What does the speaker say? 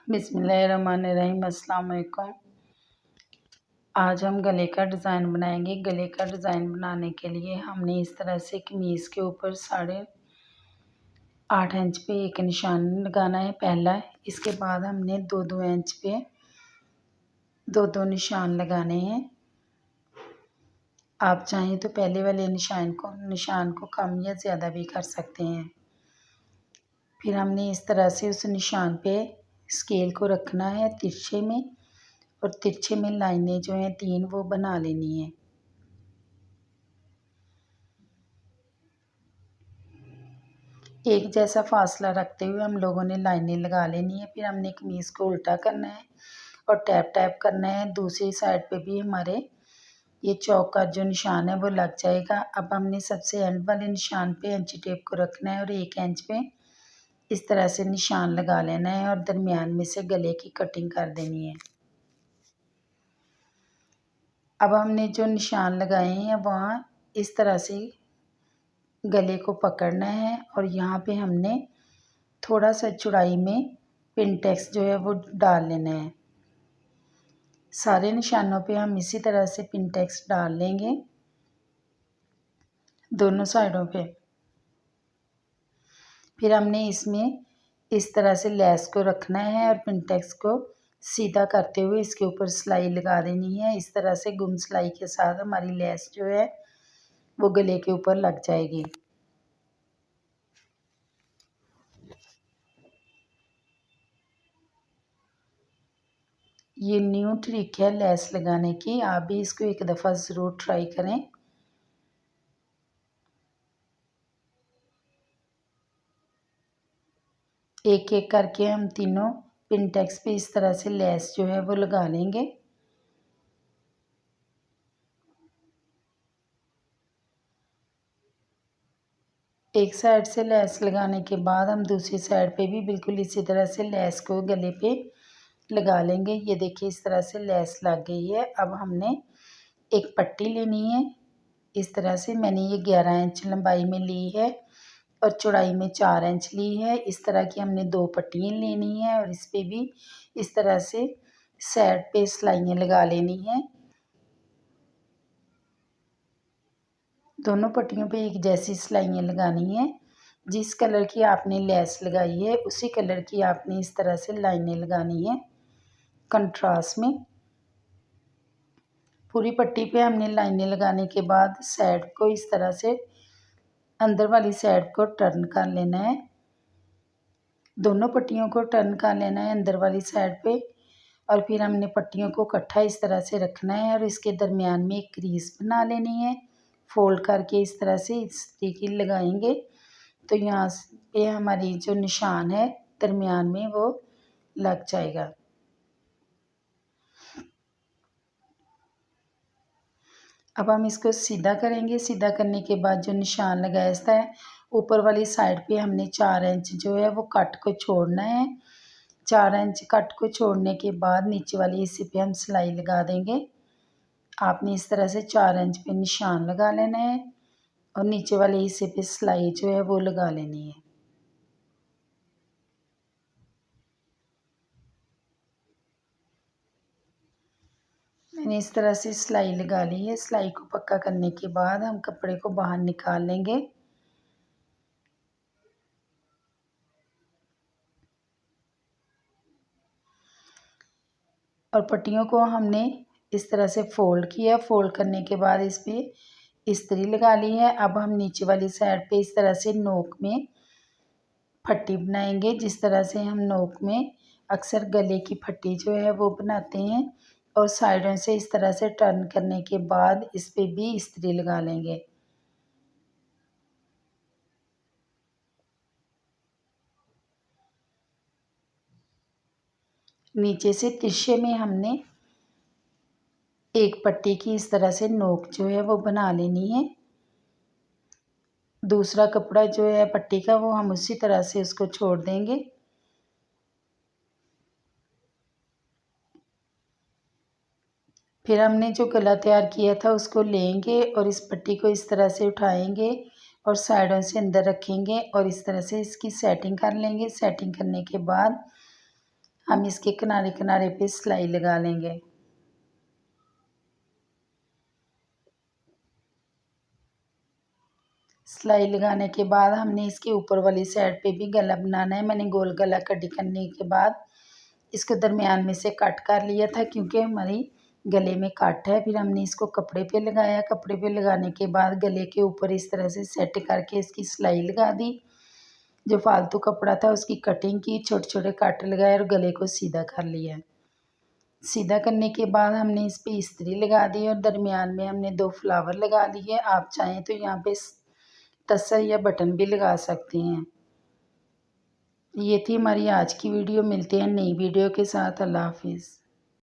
बिस्मिल्लाहिर्रहमानिर्रहीम। अस्सलाम वालेकुम। आज हम गले का डिज़ाइन बनाएंगे। गले का डिज़ाइन बनाने के लिए हमने इस तरह से कमीज़ के ऊपर 8.5 इंच पे एक निशान लगाना है पहला। इसके बाद हमने 2-2 इंच पे 2-2 निशान लगाने हैं। आप चाहें तो पहले वाले निशान को कम या ज़्यादा भी कर सकते हैं। फिर हमने इस तरह से उस निशान पे स्केल को रखना है तिरछे में, और तिरछे में लाइनें जो हैं 3 वो बना लेनी है। एक जैसा फासला रखते हुए हम लोगों ने लाइनें लगा लेनी है। फिर हमने कमीज़ को उल्टा करना है और टैप टैप करना है। दूसरी साइड पे भी हमारे ये चौक का जो निशान है वो लग जाएगा। अब हमने सबसे एंड वाले निशान पे इंची टेप को रखना है और 1 इंच पे इस तरह से निशान लगा लेना है और दरमियान में से गले की कटिंग कर देनी है। अब हमने जो निशान लगाए हैं वहाँ इस तरह से गले को पकड़ना है और यहाँ पे हमने थोड़ा सा चौड़ाई में पिनटेक्स जो है वो डाल लेना है। सारे निशानों पे हम इसी तरह से पिनटेक्स डाल लेंगे दोनों साइडों पे। फिर हमने इसमें इस तरह से लेस को रखना है और पिनटेक्स को सीधा करते हुए इसके ऊपर सिलाई लगा देनी है। इस तरह से गुम सिलाई के साथ हमारी लेस जो है वो गले के ऊपर लग जाएगी। ये न्यू ट्रिक है लेस लगाने की, आप भी इसको एक दफ़ा ज़रूर ट्राई करें। एक एक करके हम तीनों पिनटेक्स पे इस तरह से लेस जो है वो लगा लेंगे। एक साइड से लेस लगाने के बाद हम दूसरी साइड पे भी बिल्कुल इसी तरह से लेस को गले पे लगा लेंगे। ये देखिए इस तरह से लेस लग गई है। अब हमने एक पट्टी लेनी है। इस तरह से मैंने ये 11 इंच लंबाई में ली है और चौड़ाई में 4 इंच ली है। इस तरह की हमने 2 पट्टियाँ लेनी है और इस पे भी इस तरह से साइड पे सिलाइयाँ लगा लेनी है। दोनों पट्टियों पे एक जैसी सिलाइयाँ लगानी है। जिस कलर की आपने लेस लगाई है उसी कलर की आपने इस तरह से लाइनें लगानी है कंट्रास्ट में। पूरी पट्टी पे हमने लाइनें लगाने के बाद साइड को इस तरह से अंदर वाली साइड को टर्न कर लेना है। दोनों पट्टियों को टर्न कर लेना है अंदर वाली साइड पे, और फिर हमने पट्टियों को इकट्ठा इस तरह से रखना है और इसके दरमियान में एक क्रीज बना लेनी है। फोल्ड करके इस तरह से इस तरीके लगाएंगे तो यहाँ पे हमारी जो निशान है दरमियान में वो लग जाएगा। अब हम इसको सीधा करेंगे। सीधा करने के बाद जो निशान लगाया था ऊपर वाली साइड पे हमने 4 इंच जो है वो कट को छोड़ना है। 4 इंच कट को छोड़ने के बाद नीचे वाले हिस्से पे हम सिलाई लगा देंगे। आपने इस तरह से 4 इंच पे निशान लगा लेना है और नीचे वाले हिस्से पे सिलाई जो है वो लगा लेनी है। मैंने इस तरह से सिलाई लगा ली है। सिलाई को पक्का करने के बाद हम कपड़े को बाहर निकाल लेंगे। और पट्टियों को हमने इस तरह से फोल्ड किया। फोल्ड करने के बाद इस पे इस्त्री लगा ली है। अब हम नीचे वाली साइड पे इस तरह से नोक में पट्टी बनाएंगे। जिस तरह से हम नोक में अक्सर गले की पट्टी जो है वो बनाते हैं, और साइडों से इस तरह से टर्न करने के बाद इस पे भी इस्त्री लगा लेंगे। नीचे से तिरछे में हमने एक पट्टी की इस तरह से नोक जो है वो बना लेनी है। दूसरा कपड़ा जो है पट्टी का वो हम उसी तरह से उसको छोड़ देंगे। फिर हमने जो गला तैयार किया था उसको लेंगे और इस पट्टी को इस तरह से उठाएंगे और साइडों से अंदर रखेंगे और इस तरह से इसकी सेटिंग कर लेंगे। सेटिंग करने के बाद हम इसके किनारे किनारे पे सिलाई लगा लेंगे। सिलाई लगाने के बाद हमने इसके ऊपर वाली साइड पे भी गला बनाना है। मैंने गोल गला कटी करने के बाद इसको दरमियान में से कट कर लिया था, क्योंकि हमारी गले में कट है। फिर हमने इसको कपड़े पे लगाया। कपड़े पे लगाने के बाद गले के ऊपर इस तरह से सेट करके इसकी सिलाई लगा दी। जो फालतू कपड़ा था उसकी कटिंग की, छोटे छोटे कट लगाए और गले को सीधा कर लिया। सीधा करने के बाद हमने इस पे इस्त्री लगा दी और दरमियान में हमने 2 फ्लावर लगा दिए। आप चाहें तो यहाँ पे टसर या बटन भी लगा सकते हैं। ये थी हमारी आज की वीडियो। मिलते हैं नई वीडियो के साथ। अल्लाह हाफिज़।